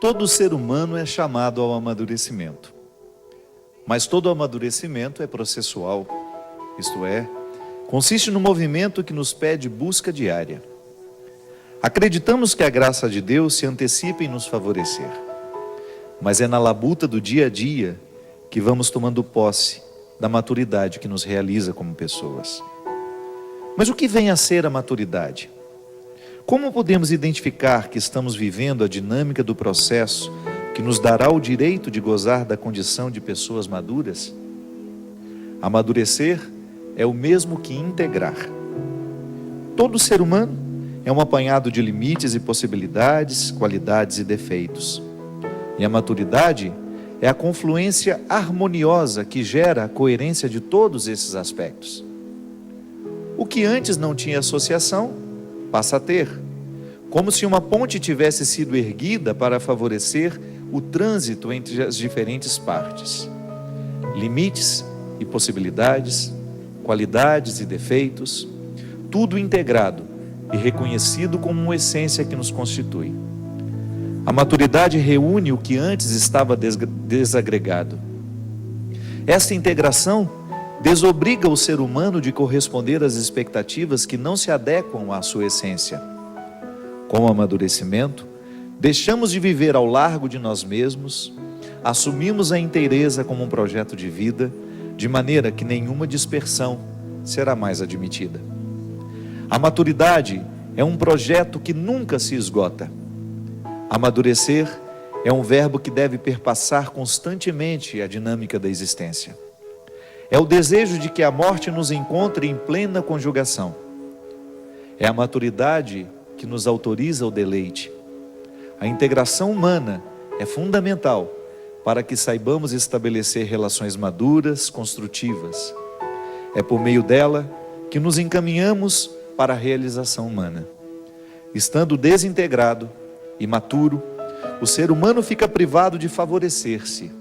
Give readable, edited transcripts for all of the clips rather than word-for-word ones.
Todo ser humano é chamado ao amadurecimento, mas todo amadurecimento é processual, isto é, consiste no movimento que nos pede busca diária. Acreditamos que a graça de Deus se antecipa em nos favorecer, mas é na labuta do dia a dia que vamos tomando posse da maturidade que nos realiza como pessoas. Mas o que vem a ser a maturidade? Como podemos identificar que estamos vivendo a dinâmica do processo que nos dará o direito de gozar da condição de pessoas maduras? Amadurecer é o mesmo que integrar. Todo ser humano é um apanhado de limites e possibilidades, qualidades e defeitos. E a maturidade é a confluência harmoniosa que gera a coerência de todos esses aspectos. O que antes não tinha associação, passa a ter, como se uma ponte tivesse sido erguida para favorecer o trânsito entre as diferentes partes. Limites e possibilidades, qualidades e defeitos, tudo integrado e reconhecido como uma essência que nos constitui. A maturidade reúne o que antes estava desagregado. Esta integração desobriga o ser humano de corresponder às expectativas que não se adequam à sua essência. Com o amadurecimento, deixamos de viver ao largo de nós mesmos, assumimos a inteireza como um projeto de vida, de maneira que nenhuma dispersão será mais admitida. A maturidade é um projeto que nunca se esgota. Amadurecer é um verbo que deve perpassar constantemente a dinâmica da existência. É o desejo de que a morte nos encontre em plena conjugação. É a maturidade que nos autoriza o deleite. A integração humana é fundamental para que saibamos estabelecer relações maduras, construtivas. É por meio dela que nos encaminhamos para a realização humana. Estando desintegrado, imaturo, o ser humano fica privado de favorecer-se.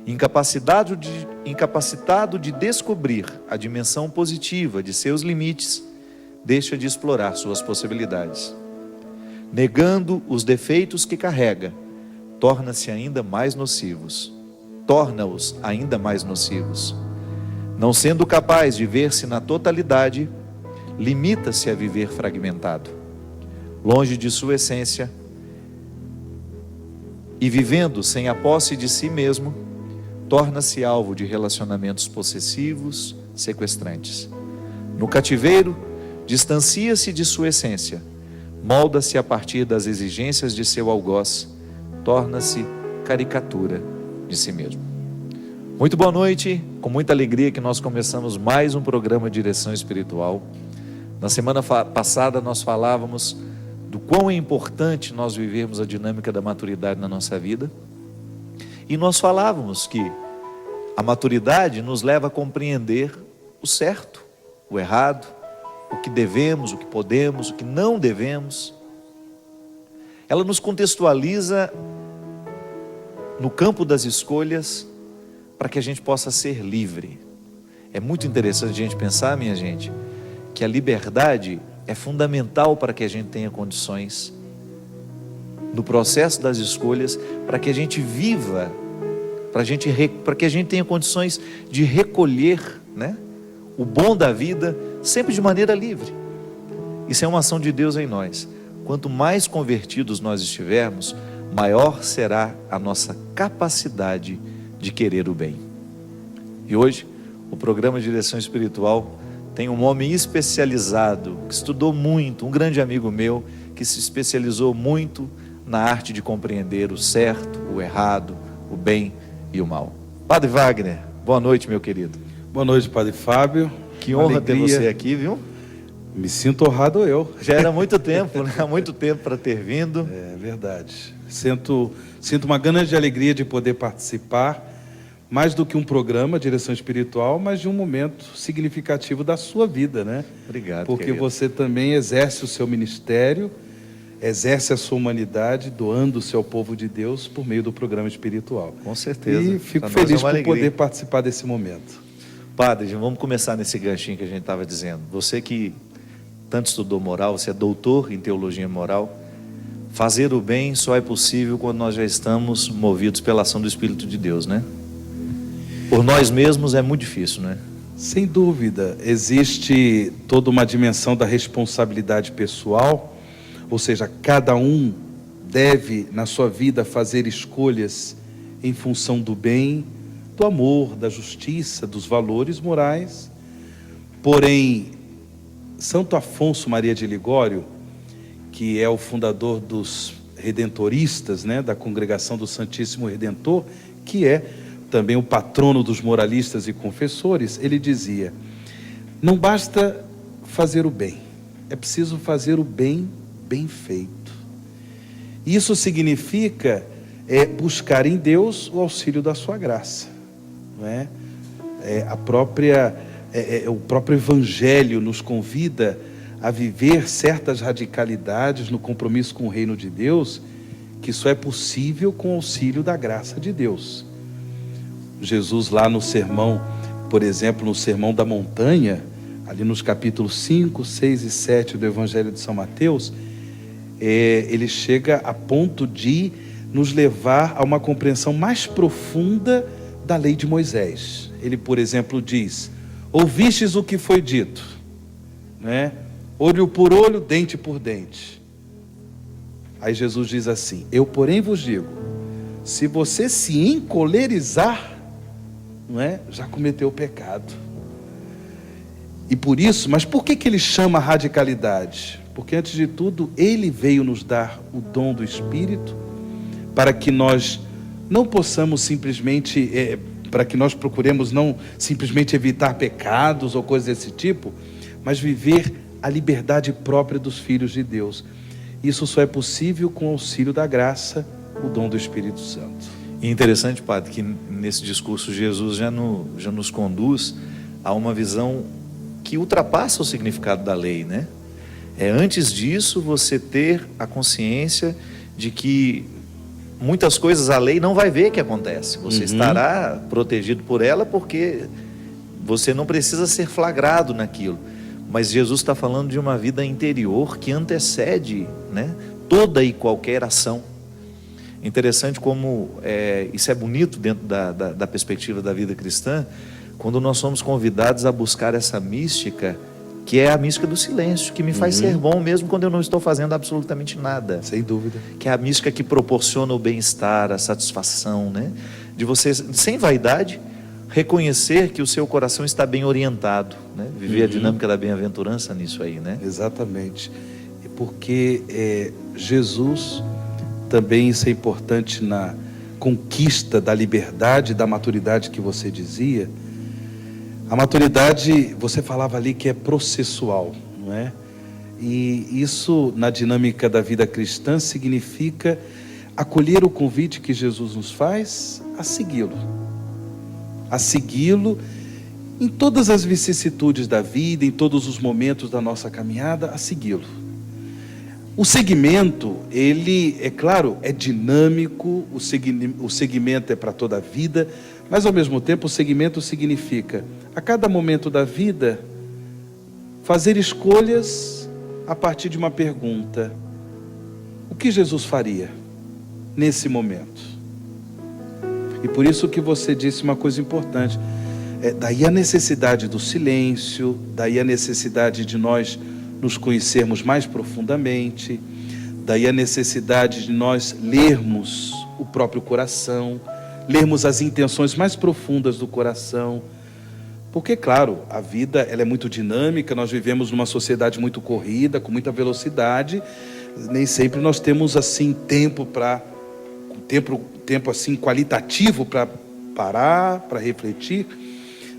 Incapacitado de descobrir a dimensão positiva de seus limites, deixa de explorar suas possibilidades. Negando os defeitos que carrega, torna-os ainda mais nocivos. Não sendo capaz de ver-se na totalidade, limita-se a viver fragmentado, longe de sua essência, e vivendo sem a posse de si mesmo, torna-se alvo de relacionamentos possessivos, sequestrantes. No cativeiro, distancia-se de sua essência, molda-se a partir das exigências de seu algoz, torna-se caricatura de si mesmo. Muito boa noite, com muita alegria que nós começamos mais um programa Direção Espiritual. Na semana passada nós falávamos do quão é importante nós vivermos a dinâmica da maturidade na nossa vida. E nós falávamos que a maturidade nos leva a compreender o certo, o errado, o que devemos, o que podemos, o que não devemos. Ela nos contextualiza no campo das escolhas para que a gente possa ser livre. É muito interessante a gente pensar, minha gente, que a liberdade é fundamental para que a gente tenha condições no processo das escolhas, para que a gente viva, para que a gente tenha condições de recolher, o bom da vida, sempre de maneira livre. Isso é uma ação de Deus em nós. Quanto mais convertidos nós estivermos, maior será a nossa capacidade de querer o bem. E hoje, o programa Direção Espiritual tem um homem especializado, que estudou muito, um grande amigo meu, que se especializou muito na arte de compreender o certo, o errado, o bem e o mal. Padre Wagner, boa noite, meu querido. Boa noite, Padre Fábio. Que honra ter você aqui, viu? Me sinto honrado eu. Já era muito tempo, Há muito tempo para ter vindo. É verdade. Sinto uma grande alegria de poder participar, mais do que um programa, Direção Espiritual, mas de um momento significativo da sua vida, Obrigado, porque querido. Você também exerce o seu ministério, exerce a sua humanidade, doando-se ao povo de Deus por meio do programa espiritual. Com certeza. E fico feliz por poder participar desse momento. Padre, vamos começar nesse ganchinho que a gente estava dizendo. Você que tanto estudou moral, você é doutor em teologia moral, fazer o bem só é possível quando nós já estamos movidos pela ação do Espírito de Deus, né? Por nós mesmos é muito difícil, né? Sem dúvida, existe toda uma dimensão da responsabilidade pessoal, ou seja, cada um deve na sua vida fazer escolhas em função do bem, do amor, da justiça, dos valores morais. Porém, Santo Afonso Maria de Ligório, que é o fundador dos redentoristas, né, da Congregação do Santíssimo Redentor, que é também o patrono dos moralistas e confessores, ele dizia: não basta fazer o bem, é preciso fazer o bem bem feito. Isso significa buscar em Deus o auxílio da sua graça, não é? O próprio Evangelho nos convida a viver certas radicalidades no compromisso com o reino de Deus, que só é possível com o auxílio da graça de Deus. Jesus lá no sermão, por exemplo, no Sermão da Montanha, ali nos capítulos 5, 6 e 7 do Evangelho de São Mateus, ele chega a ponto de nos levar a uma compreensão mais profunda da lei de Moisés. Ele, por exemplo, diz: ouvistes o que foi dito, né? Olho por olho, dente por dente. Aí Jesus diz assim: eu, porém, vos digo, se você se encolerizar, não é, já cometeu o pecado. E por isso, mas por que ele chama radicalidade? Porque antes de tudo, ele veio nos dar o dom do Espírito, para que nós não possamos simplesmente, para que nós procuremos não simplesmente evitar pecados ou coisas desse tipo, mas viver a liberdade própria dos filhos de Deus. Isso só é possível com o auxílio da graça, o dom do Espírito Santo. E interessante, Padre, que nesse discurso Jesus já nos conduz a uma visão que ultrapassa o significado da lei, né? Antes disso, você ter a consciência de que muitas coisas a lei não vai ver que acontece. Você estará protegido por ela porque você não precisa ser flagrado naquilo. Mas Jesus está falando de uma vida interior que antecede, né, toda e qualquer ação. Interessante como isso é bonito dentro da perspectiva da vida cristã, quando nós somos convidados a buscar essa mística, que é a mística do silêncio, que me faz ser bom mesmo quando eu não estou fazendo absolutamente nada. Sem dúvida. Que é a mística que proporciona o bem-estar, a satisfação, né? De você, sem vaidade, reconhecer que o seu coração está bem orientado, né? Viver a dinâmica da bem-aventurança nisso aí, né? Exatamente. Porque Jesus, também isso é importante na conquista da liberdade, da maturidade que você dizia. A maturidade, você falava ali que é processual, não é? E isso, na dinâmica da vida cristã, significa acolher o convite que Jesus nos faz a segui-lo. A segui-lo em todas as vicissitudes da vida, em todos os momentos da nossa caminhada, a segui-lo. O segmento, ele, é claro, é dinâmico, o segmento é para toda a vida, mas ao mesmo tempo o segmento significa, a cada momento da vida, fazer escolhas a partir de uma pergunta: o que Jesus faria nesse momento? E por isso que você disse uma coisa importante, daí a necessidade do silêncio, daí a necessidade de nós nos conhecermos mais profundamente, daí a necessidade de nós lermos o próprio coração, lermos as intenções mais profundas do coração, porque, claro, a vida ela é muito dinâmica, nós vivemos numa sociedade muito corrida, com muita velocidade, nem sempre nós temos assim tempo assim qualitativo para parar, para refletir,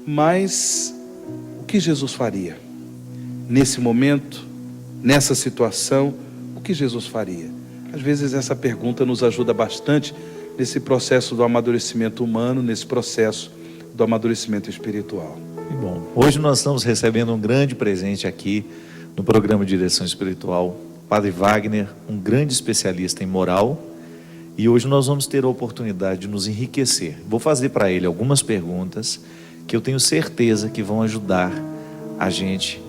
mas o que Jesus faria? Nesse momento, nessa situação, o que Jesus faria? Às vezes essa pergunta nos ajuda bastante nesse processo do amadurecimento humano, nesse processo do amadurecimento espiritual. E bom, hoje nós estamos recebendo um grande presente aqui no programa de Direção Espiritual, Padre Wagner, um grande especialista em moral, e hoje nós vamos ter a oportunidade de nos enriquecer. Vou fazer para ele algumas perguntas que eu tenho certeza que vão ajudar a gente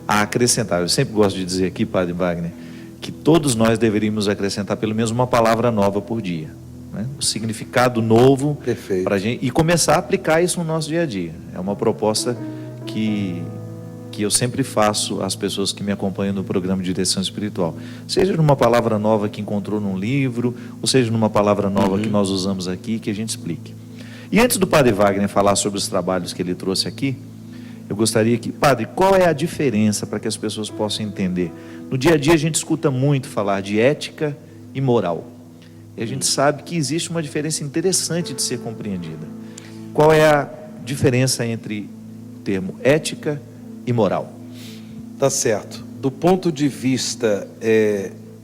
a acrescentar. Eu sempre gosto de dizer aqui, Padre Wagner, que todos nós deveríamos acrescentar pelo menos uma palavra nova por dia, né? O significado novo para a gente, e começar a aplicar isso no nosso dia a dia. É uma proposta que eu sempre faço às pessoas que me acompanham no programa de direção espiritual. Seja numa palavra nova que encontrou num livro, ou seja numa palavra nova que nós usamos aqui, que a gente explique. E antes do Padre Wagner falar sobre os trabalhos que ele trouxe aqui, eu gostaria que... Padre, qual é a diferença para que as pessoas possam entender? No dia a dia a gente escuta muito falar de ética e moral. E a gente sabe que existe uma diferença interessante de ser compreendida. Qual é a diferença entre o termo ética e moral? Tá certo. Do ponto de vista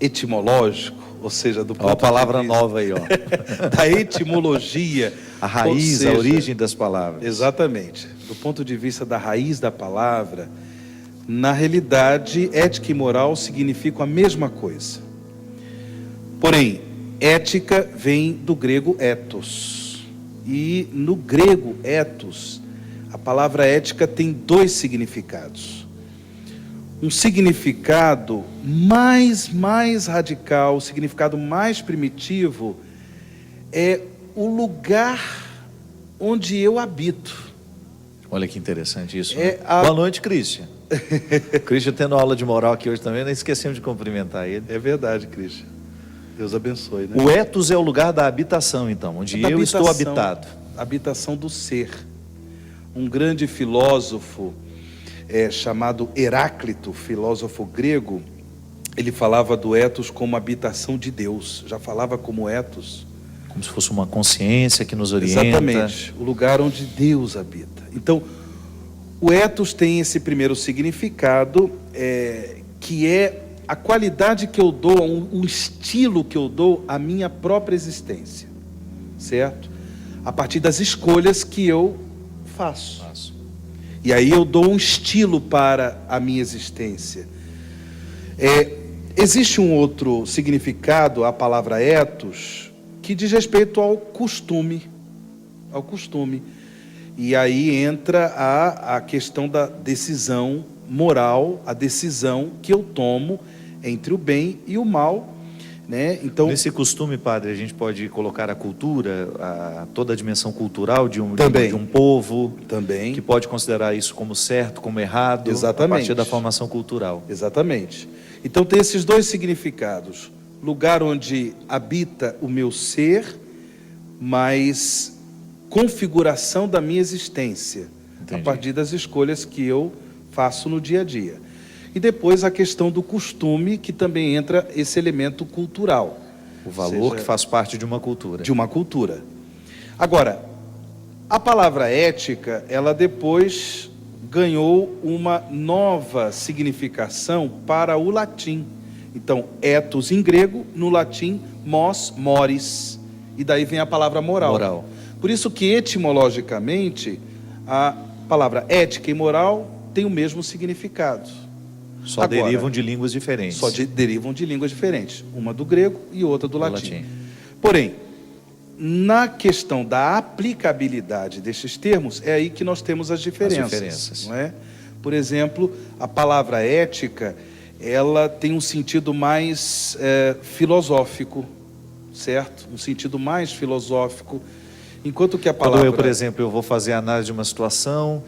etimológico, ou seja, do ponto uma palavra de vista nova aí, ó. da etimologia, a raiz, seja, a origem das palavras. Exatamente. Do ponto de vista da raiz da palavra, na realidade, ética e moral significam a mesma coisa. Porém, ética vem do grego ethos. E no grego ethos, a palavra ética tem dois significados. Um significado mais radical, o significado mais primitivo, é o lugar onde eu habito. Olha que interessante isso. É né? Boa noite, Christian. Christian tendo aula de moral aqui hoje também, não esquecemos de cumprimentar ele. É verdade, Christian. Deus abençoe, né? O ethos é o lugar da habitação, então, onde eu estou habitado. Habitação do ser. Um grande filósofo chamado Heráclito, filósofo grego, ele falava do ethos como habitação de Deus. Já falava como ethos. Como se fosse uma consciência que nos orienta. Exatamente, o lugar onde Deus habita. Então, o ethos tem esse primeiro significado, que é a qualidade que eu dou, um estilo que eu dou à minha própria existência, certo? A partir das escolhas que eu faço. E aí eu dou um estilo para a minha existência. Existe um outro significado à palavra ethos, que diz respeito ao costume. Ao costume. E aí entra a questão da decisão moral, a decisão que eu tomo entre o bem e o mal, né? Então, nesse costume, padre, a gente pode colocar a cultura, toda a dimensão cultural de um povo, também, que pode considerar isso como certo, como errado, exatamente, a partir da formação cultural. Exatamente. Então tem esses dois significados: lugar onde habita o meu ser, mas configuração da minha existência. Entendi. A partir das escolhas que eu faço no dia a dia. E depois a questão do costume, que também entra esse elemento cultural. O valor que faz parte de uma cultura. De uma cultura. Agora, a palavra ética, ela depois ganhou uma nova significação para o latim. Então, ethos em grego, no latim, mores. E daí vem a palavra moral. Por isso que, etimologicamente, a palavra ética e moral tem o mesmo significado. Só agora, derivam de línguas diferentes. Derivam de línguas diferentes. Uma do grego e outra do latim. Porém, na questão da aplicabilidade destes termos, é aí que nós temos as diferenças. Não é? Por exemplo, a palavra ética, ela tem um sentido mais filosófico, certo? Um sentido mais filosófico. Enquanto que a palavra... Quando eu, por exemplo, eu vou fazer a análise de uma situação...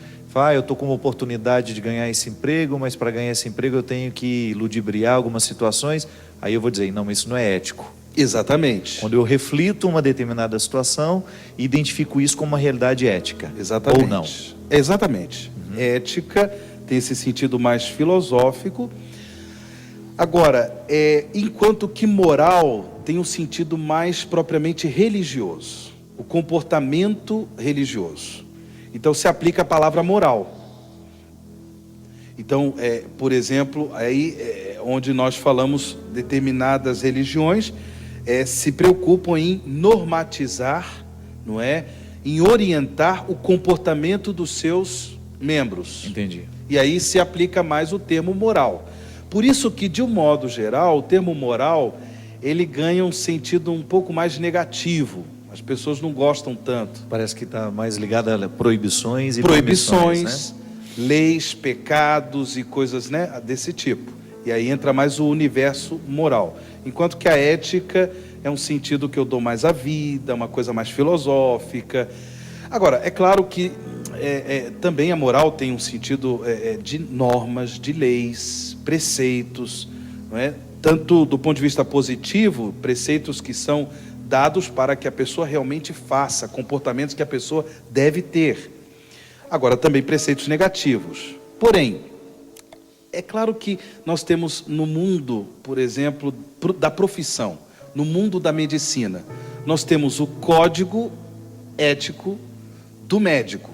eu estou com uma oportunidade de ganhar esse emprego, mas para ganhar esse emprego eu tenho que ludibriar algumas situações. Aí eu vou dizer, não, mas isso não é ético. Exatamente. Quando eu reflito uma determinada situação e identifico isso como uma realidade ética. Exatamente. Ou não. Exatamente. Ética tem esse sentido mais filosófico. Agora, enquanto que moral tem um sentido mais propriamente religioso. O comportamento religioso. Então, se aplica a palavra moral. Então, por exemplo, aí onde nós falamos determinadas religiões se preocupam em normatizar, não é? Em orientar o comportamento dos seus membros. Entendi. E aí se aplica mais o termo moral. Por isso que, de um modo geral, o termo moral, ele ganha um sentido um pouco mais negativo. As pessoas não gostam tanto. Parece que está mais ligado a proibições e proibições, né? Leis, pecados e coisas, né, desse tipo. E aí entra mais o universo moral. Enquanto que a ética é um sentido que eu dou mais à vida, uma coisa mais filosófica. Agora, é claro que também a moral tem um sentido de normas, de leis, preceitos, não é? Tanto do ponto de vista positivo, preceitos que são dados para que a pessoa realmente faça, comportamentos que a pessoa deve ter. Agora, também preceitos negativos. Porém, é claro que nós temos no mundo, por exemplo, da profissão, no mundo da medicina, nós temos o código ético do médico,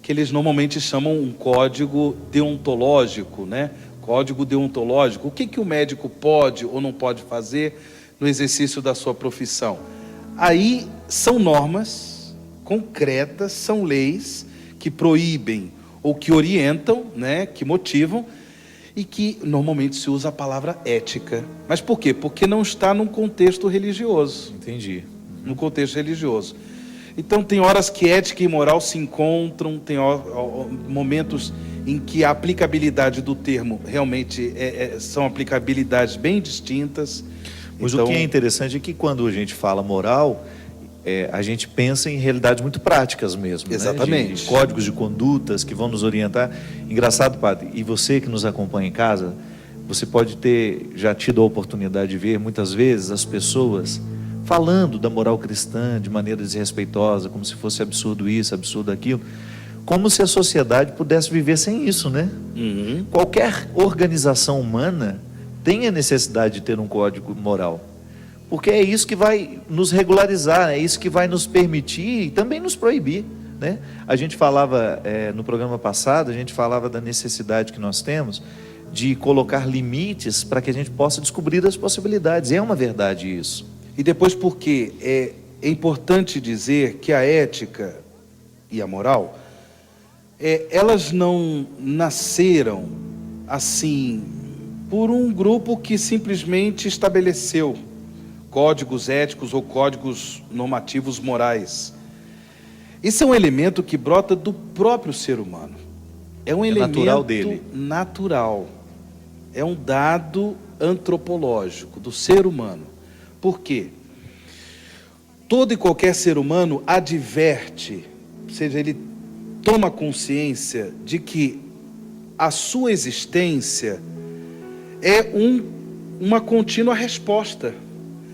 que eles normalmente chamam um código deontológico, né? Código deontológico. O que o médico pode ou não pode fazer no exercício da sua profissão? Aí são normas concretas, são leis que proíbem ou que orientam, né? Que motivam, e que normalmente se usa a palavra ética. Mas por quê? Porque não está num contexto religioso. Entendi. No contexto religioso. Então tem horas que ética e moral se encontram, tem momentos em que a aplicabilidade do termo realmente são aplicabilidades bem distintas. Mas então, o que é interessante é que quando a gente fala moral, a gente pensa em realidades muito práticas mesmo. Exatamente. Né? De códigos de condutas que vão nos orientar. Engraçado, padre, e você que nos acompanha em casa, você pode ter já tido a oportunidade de ver muitas vezes as pessoas falando da moral cristã de maneira desrespeitosa, como se fosse absurdo isso, absurdo aquilo, como se a sociedade pudesse viver sem isso, né? Uhum. Qualquer organização humana tem a necessidade de ter um código moral, porque é isso que vai nos regularizar, é isso que vai nos permitir e também nos proibir, né? A gente falava, no programa passado, a gente falava da necessidade que nós temos de colocar limites para que a gente possa descobrir as possibilidades, é uma verdade isso. E depois porque é importante dizer que a ética e a moral, elas não nasceram assim por um grupo que simplesmente estabeleceu códigos éticos ou códigos normativos morais. Isso é um elemento que brota do próprio ser humano. É um elemento natural dele. Natural. É um dado antropológico do ser humano. Por quê? Todo e qualquer ser humano adverte, ou seja, ele toma consciência de que a sua existência é uma contínua resposta.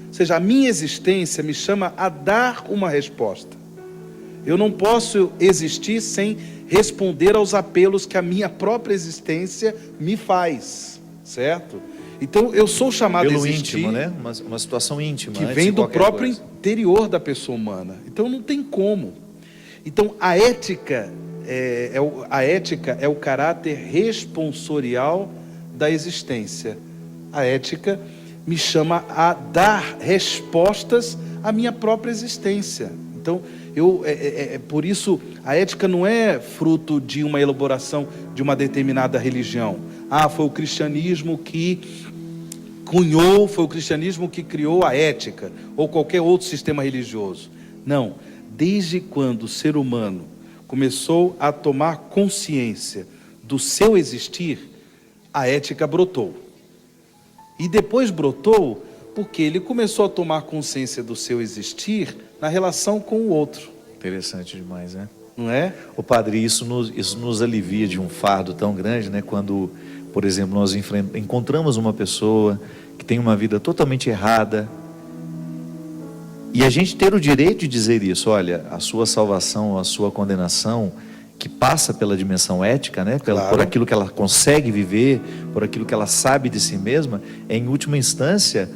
Ou seja, a minha existência me chama a dar uma resposta. Eu não posso existir sem responder aos apelos que a minha própria existência me faz, certo? Então, eu sou chamado pelo a existir... íntimo, né? Uma situação íntima. Que vem do próprio interior da pessoa humana. Então, não tem como. Então, a ética é o caráter responsorial da existência. A ética me chama a dar respostas à minha própria existência. Então, por isso, a ética não é fruto de uma elaboração de uma determinada religião. Foi o cristianismo que cunhou, foi o cristianismo que criou a ética, ou qualquer outro sistema religioso. Não, desde quando o ser humano começou a tomar consciência do seu existir, a ética brotou. E depois brotou porque ele começou a tomar consciência do seu existir na relação com o outro. Interessante demais, né? Não é? Ô padre, isso nos alivia de um fardo tão grande, né? Quando, por exemplo, nós encontramos uma pessoa que tem uma vida totalmente errada, e a gente ter o direito de dizer isso, olha, a sua salvação, a sua condenação, que passa pela dimensão ética, né? Claro. Por aquilo que ela consegue viver, por aquilo que ela sabe de si mesma, é em última instância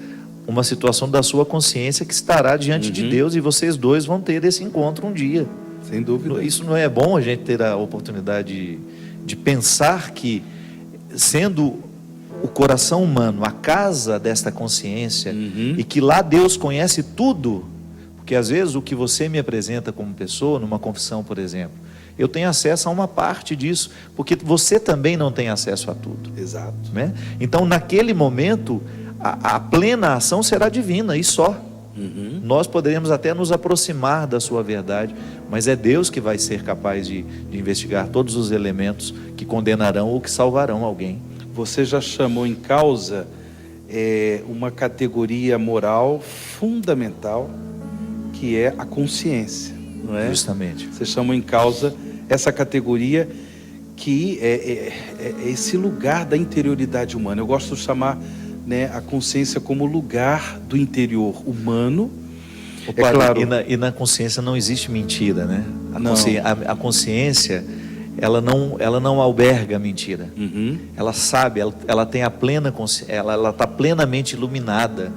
uma situação da sua consciência que estará diante de Deus, e vocês dois vão ter esse encontro um dia. Sem dúvida. Isso não é bom a gente ter a oportunidade de pensar que, sendo o coração humano a casa desta consciência, e que lá Deus conhece tudo, porque às vezes o que você me apresenta como pessoa, numa confissão, por exemplo, eu tenho acesso a uma parte disso, porque você também não tem acesso a tudo. Exato. Né? Então, naquele momento, a plena ação será divina, e só. Nós poderemos até nos aproximar da sua verdade, mas é Deus que vai ser capaz de investigar todos os elementos que condenarão ou que salvarão alguém. você já chamou em causa uma categoria moral fundamental, que é a consciência, não é? Justamente. Você chamou em causa essa categoria que é esse lugar da interioridade humana. Eu gosto de chamar, né, a consciência como lugar do interior humano. Padre, claro. E na consciência não existe mentira, né? Não. A consciência, ela não alberga mentira. Uhum. Ela sabe, ela tem a plena consciência, ela está plenamente iluminada.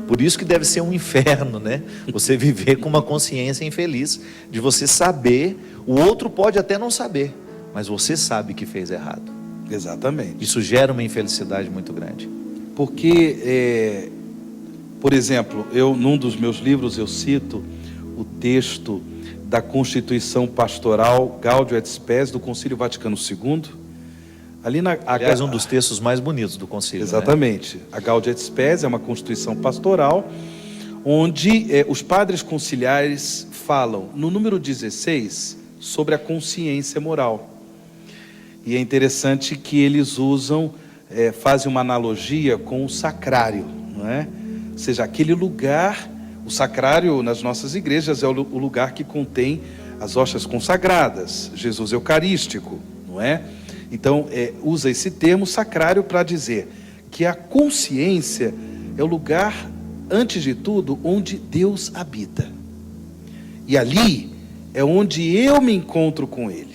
Por isso que deve ser um inferno, né? Você viver com uma consciência infeliz, de você saber, o outro pode até não saber, mas você sabe que fez errado. Exatamente. Isso gera uma infelicidade muito grande. Porque, por exemplo, num dos meus livros eu cito o texto da Constituição Pastoral Gaudium et Spes do Concílio Vaticano II. Aliás, um dos textos mais bonitos do concílio. Exatamente. Né? A Gaudium et Spes é uma Constituição Pastoral, onde os padres conciliares falam, no número 16, sobre a consciência moral. E é interessante que eles fazem uma analogia com o sacrário, não é? Ou seja, aquele lugar, o sacrário nas nossas igrejas é o lugar que contém as hóstias consagradas, Jesus Eucarístico, não é? Então, usa esse termo sacrário para dizer que a consciência é o lugar, antes de tudo, onde Deus habita. E ali é onde eu me encontro com Ele.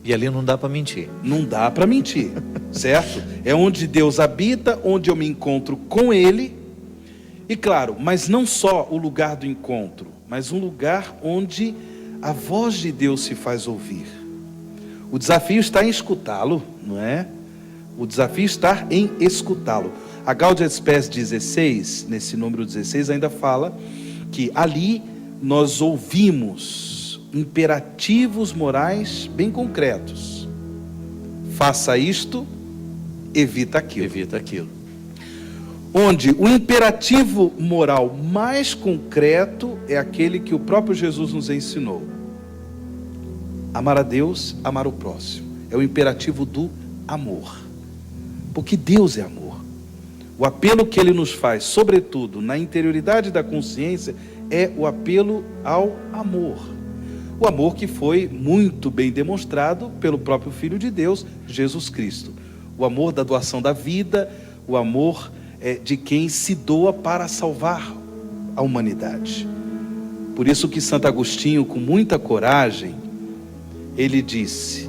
E ali não dá para mentir. Não dá para mentir, certo? É onde Deus habita, onde eu me encontro com Ele. E claro, mas não só o lugar do encontro, mas um lugar onde a voz de Deus se faz ouvir. O desafio está em escutá-lo, não é? O desafio está em escutá-lo. A Gaudium et Spes 16, nesse número 16, ainda fala que ali nós ouvimos imperativos morais bem concretos. Faça isto, evita aquilo. Evita aquilo. Onde o imperativo moral mais concreto é aquele que o próprio Jesus nos ensinou. Amar a Deus, amar o próximo. É o imperativo do amor. Porque Deus é amor. O apelo que Ele nos faz, sobretudo na interioridade da consciência, é o apelo ao amor. O amor que foi muito bem demonstrado pelo próprio Filho de Deus, Jesus Cristo. O amor da doação da vida, o amor de quem se doa para salvar a humanidade. Por isso que Santo Agostinho, com muita coragem, ele disse: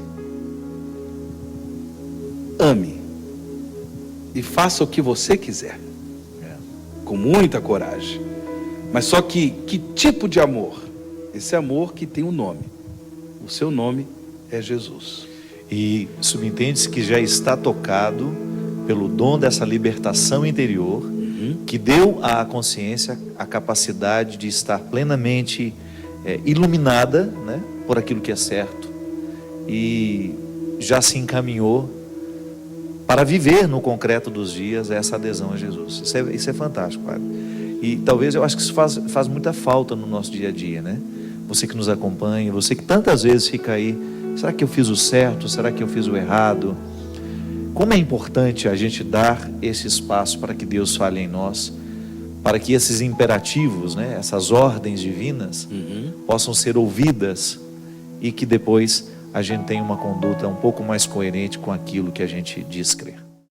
ame e faça o que você quiser. Com muita coragem. Mas só que tipo de amor? Esse amor que tem um nome. O seu nome é Jesus. E subentende-se que já está tocado pelo dom dessa libertação interior, que deu à consciência a capacidade de estar plenamente iluminada, né, por aquilo que é certo, e já se encaminhou para viver no concreto dos dias essa adesão a Jesus. Isso é fantástico, Padre. E talvez eu acho que isso faz muita falta no nosso dia a dia, né? Você que nos acompanha, você que tantas vezes fica aí, será que eu fiz o certo? Será que eu fiz o errado? Como é importante a gente dar esse espaço para que Deus fale em nós, para que esses imperativos, né, essas ordens divinas, possam ser ouvidas e que depois a gente tenha uma conduta um pouco mais coerente com aquilo que a gente diz crer.